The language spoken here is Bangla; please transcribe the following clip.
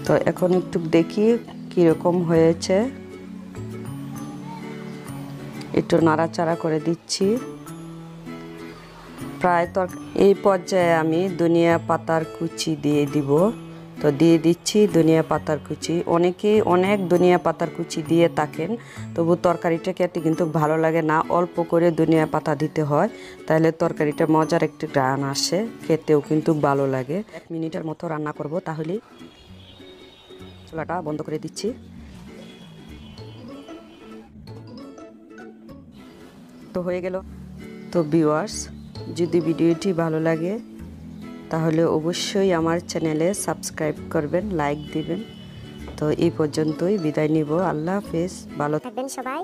তো এখন একটু দেখি কীরকম হয়েছে, একটু নাড়াচাড়া করে দিচ্ছি। প্রায় এই পর্যায়ে আমি ধনিয়া পাতার কুচি দিয়ে দিব। তো দিয়ে দিচ্ছি ধনিয়া পাতার কুচি। অনেকেই অনেক ধনিয়া পাতার কুচি দিয়ে থাকেন, তবু তরকারিটা খেতে কিন্তু ভালো লাগে না। অল্প করে ধনিয়া পাতা দিতে হয়, তাহলে তরকারিটা মজার একটি ঘ্রাণ আসে, খেতেও কিন্তু ভালো লাগে। 1 মিনিটের মতো রান্না করব, তাহলে চুলাটা বন্ধ করে দিচ্ছি। তো হয়ে গেল। তো ভিউয়ার্স, যদি ভিডিওটি ভালো লাগে তাহলে অবশ্যই আমার চ্যানেলে সাবস্ক্রাইব করবেন, লাইক দিবেন। তো এই পর্যন্তই বিদায় নিব। আল্লাহ হাফেজ, ভালো থাকবেন সবাই।